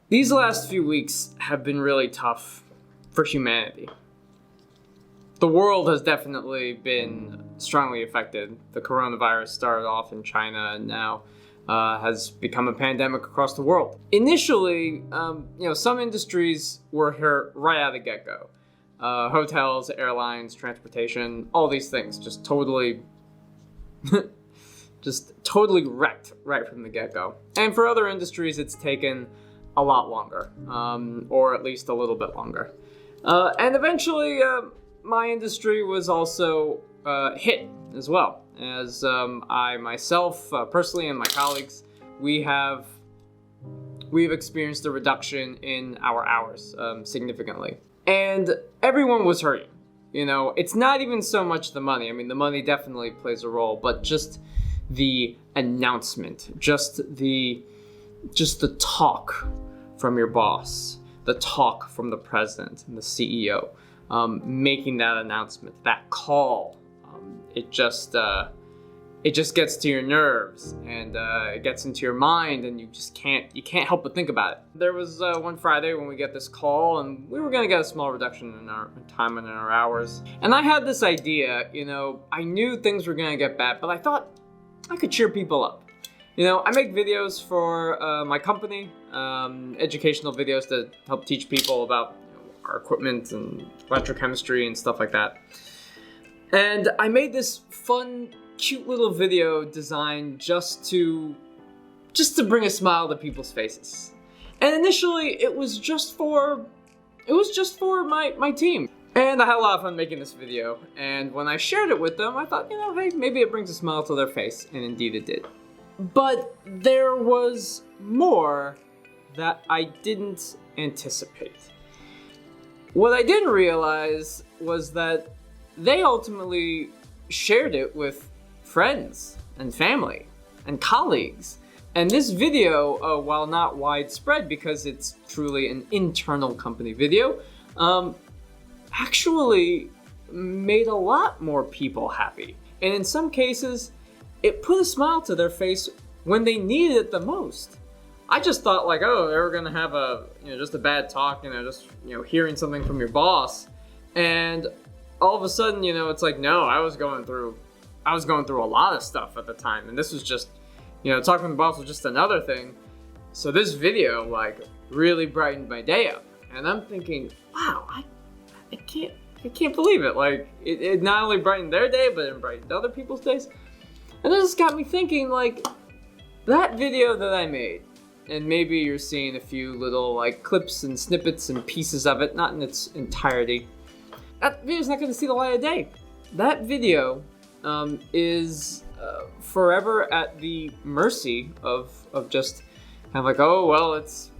These last few weeks have been really tough for humanity. The world has definitely been strongly affected. The coronavirus started off in China and now has become a pandemic across the world. Initially, some industries were hurt right out of the get-go. Hotels, airlines, transportation, all these things just totally wrecked right from the get-go. And for other industries, it's taken a lot longer, or at least a little bit longer. And eventually, my industry was also hit as well, as I myself, personally, and my colleagues, we've experienced a reduction in our hours significantly. And everyone was hurting. You know, it's not even so much the money. I mean, the money definitely plays a role, but just the announcement, just the talk from your boss, the talk from the president and the CEO, making that announcement, that call, it just gets to your nerves and it gets into your mind, and you can't help but think about it. There was one Friday when we get this call, and we were gonna get a small reduction in our time and in our hours. And I had this idea, I knew things were gonna get bad, but I thought I could cheer people up. I make videos for my company, educational videos to help teach people about our equipment and electrochemistry and stuff like that. And I made this fun, cute little video designed just to bring a smile to people's faces. And initially, it was just for my team. And I had a lot of fun making this video. And when I shared it with them, I thought, hey, maybe it brings a smile to their face. And indeed it did. But there was more that I didn't anticipate. What I didn't realize was that they ultimately shared it with friends and family and colleagues. And this video, while not widespread because it's truly an internal company video, actually made a lot more people happy. And in some cases, it put a smile to their face when they needed it the most. I just thought they were gonna have just a bad talk, hearing something from your boss. And all of a sudden, it's like, no, I was going through a lot of stuff at the time. And this was just, talking to the boss was just another thing. So this video, really brightened my day up. And I'm thinking, wow, I can't believe it. It not only brightened their day, but it brightened other people's days. And this got me thinking, that video that I made, and maybe you're seeing a few little, clips and snippets and pieces of it, not in its entirety. That video's not gonna see the light of day. That video is forever at the mercy of just kind of oh, well, it's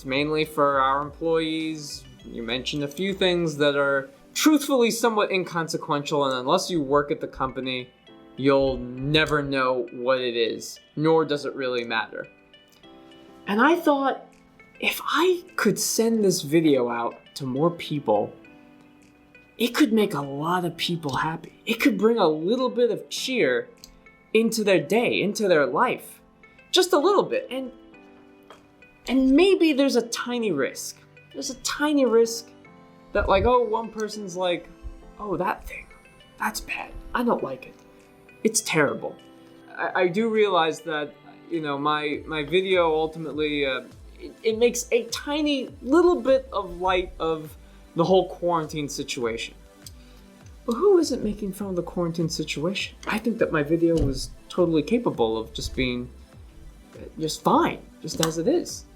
mainly for our employees. You mentioned a few things that are truthfully somewhat inconsequential, and unless you work at the company, you'll never know what it is, nor does it really matter. And I thought, if I could send this video out to more people, it could make a lot of people happy. It could bring a little bit of cheer into their day, into their life. Just a little bit. And maybe there's a tiny risk. There's a tiny risk that one person's oh, that thing, that's bad. I don't like it. It's terrible. I do realize that, my video ultimately, it makes a tiny little bit of light of the whole quarantine situation. But who isn't making fun of the quarantine situation? I think that my video was totally capable of just being just fine, just as it is.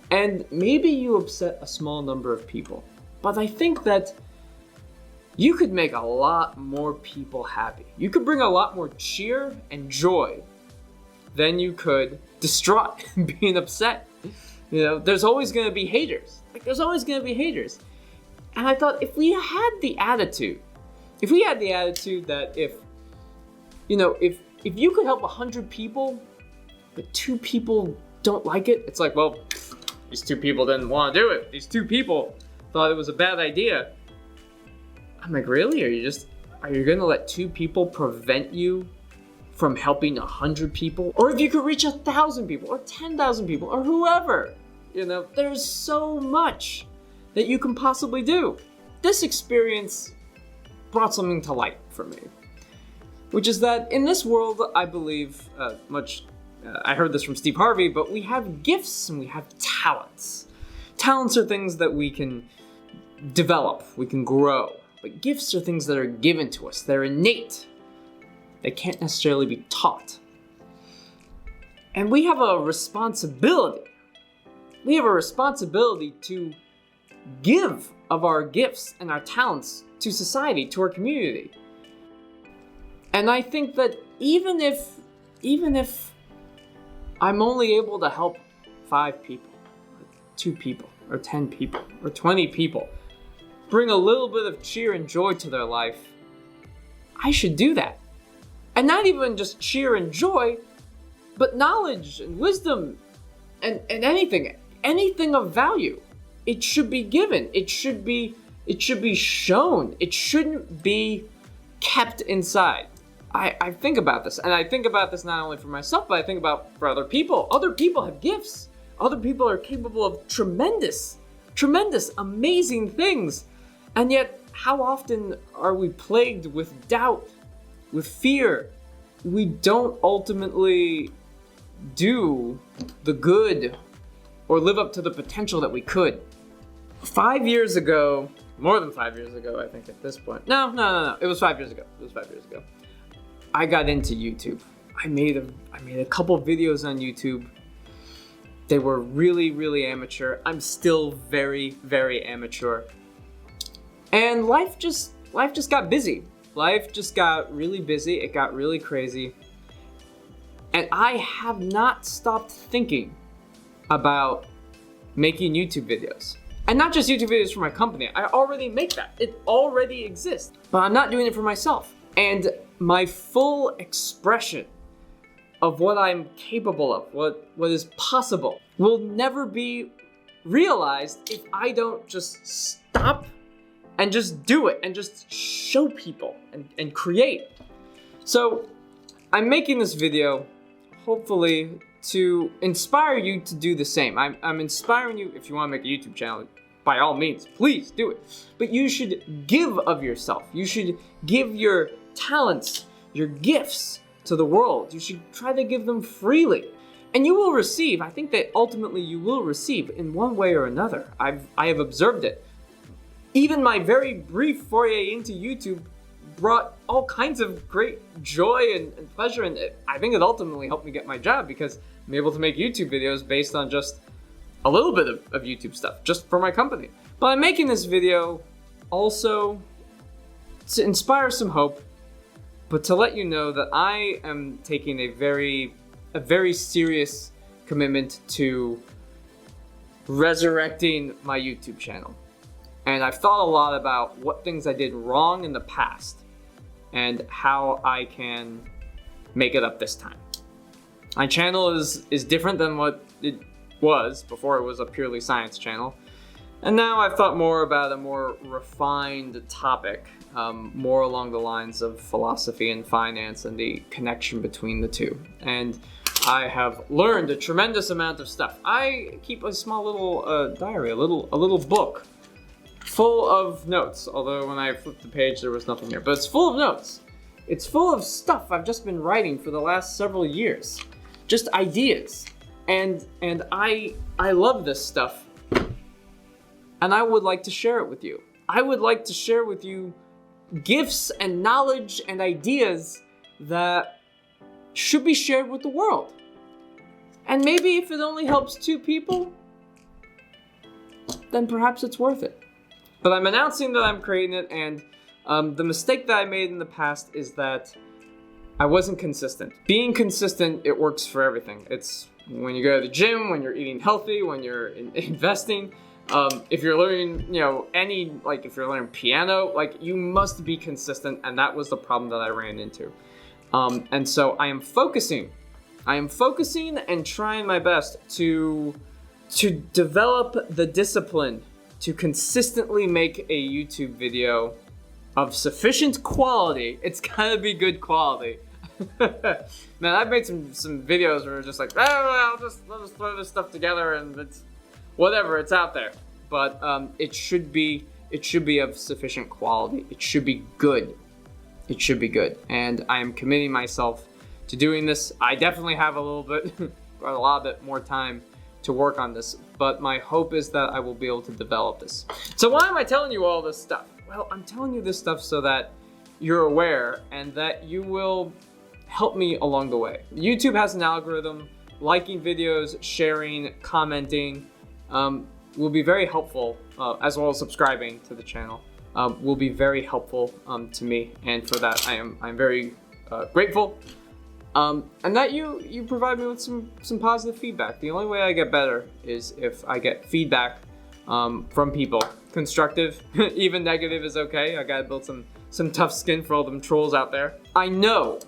And maybe you upset a small number of people, but I think that you could make a lot more people happy. You could bring a lot more cheer and joy than you could distraught being upset. There's always gonna be haters. There's always gonna be haters. And I thought, if we had the attitude that if you could help 100 people, but 2 people don't like it, it's well, these 2 people didn't want to do it. These 2 people thought it was a bad idea. I'm really? Are you gonna let 2 people prevent you from helping 100 people? Or if you could reach 1,000 people, or 10,000 people, or whoever, there's so much that you can possibly do. This experience brought something to light for me, which is that in this world, I believe, I heard this from Steve Harvey, but we have gifts and we have talents. Talents are things that we can develop, we can grow, but gifts are things that are given to us. They're innate. They can't necessarily be taught. And we have a responsibility. We have a responsibility to give of our gifts and our talents to society, to our community. And I think that even if I'm only able to help 5 people, or 2 people, or 10 people, or 20 people, bring a little bit of cheer and joy to their life, I should do that. And not even just cheer and joy, but knowledge and wisdom and anything of value. It should be given. It should be shown. It shouldn't be kept inside. I think about this, and I think about this not only for myself, but I think about for other people. Other people have gifts. Other people are capable of tremendous, amazing things. And yet, how often are we plagued with doubt, with fear? We don't ultimately do the good or live up to the potential that we could. 5 years ago, more than 5 years ago, I think at this point. No. It was 5 years ago. I got into YouTube. I made a couple videos on YouTube. They were really amateur. I'm still very amateur. And life just got busy. Life just got really busy. It got really crazy. And I have not stopped thinking about making YouTube videos. And not just YouTube videos for my company. I already make that. It already exists. But I'm not doing it for myself. And my full expression of what I'm capable of, what is possible, will never be realized if I don't just stop and just do it and just show people and create. So I'm making this video hopefully to inspire you to do the same. I'm inspiring you. If you want to make a YouTube channel, by all means, please do it. But you should give of yourself. You should give your talents, your gifts to the world. You should try to give them freely. And you will receive. I think that ultimately you will receive in one way or another. I have observed it. Even my very brief foray into YouTube brought all kinds of great joy and pleasure, and I think it ultimately helped me get my job because I'm able to make YouTube videos based on just a little bit of YouTube stuff, just for my company. But I'm making this video also to inspire some hope, but to let you know that I am taking a very serious commitment to resurrecting my YouTube channel. And I've thought a lot about what things I did wrong in the past and how I can make it up this time. My channel is different than what it was before. It was a purely science channel. And now I've thought more about a more refined topic, more along the lines of philosophy and finance and the connection between the two. And I have learned a tremendous amount of stuff. I keep a small little diary, a little book full of notes, although when I flipped the page there was nothing there, but it's full of notes. It's full of stuff I've just been writing for the last several years, just ideas, and I love this stuff, and I would like to share it with you. I would like to share with you gifts and knowledge and ideas that should be shared with the world. And maybe if it only helps 2 people, then perhaps it's worth it. But I'm announcing that I'm creating it, and the mistake that I made in the past is that I wasn't consistent. Being consistent, it works for everything. It's when you go to the gym, when you're eating healthy, when you're investing. If you're learning, if you're learning piano, you must be consistent, and that was the problem that I ran into. And so I am focusing and trying my best to develop the discipline to consistently make a YouTube video of sufficient quality. It's gotta be good quality. Man, I've made some videos where it's just like, I'll just throw this stuff together and whatever, it's out there. But it should be of sufficient quality. It should be good. It should be good. And I am committing myself to doing this. I definitely have a lot bit more time to work on this, but my hope is that I will be able to develop this. So why am I telling you all this stuff? Well, I'm telling you this stuff so that you're aware and that you will help me along the way. YouTube has an algorithm. Liking videos, sharing, commenting will be very helpful, as well as subscribing to the channel will be very helpful to me, and for that I'm very grateful. And that you provide me with some positive feedback. The only way I get better is if I get feedback from people. Constructive, even negative is okay. I gotta build some tough skin for all them trolls out there. I know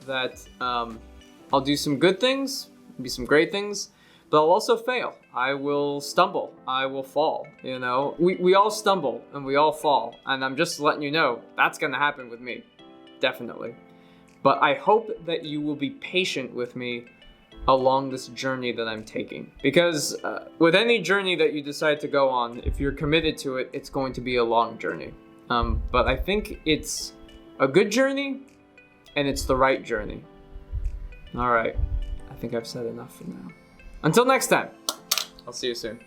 that I'll do some good things, maybe some great things, but I'll also fail. I will stumble, I will fall, you know? We all stumble and we all fall, and I'm just letting you know that's gonna happen with me, definitely. But I hope that you will be patient with me along this journey that I'm taking. Because with any journey that you decide to go on, if you're committed to it, it's going to be a long journey. But I think it's a good journey, and it's the right journey. All right, I think I've said enough for now. Until next time, I'll see you soon.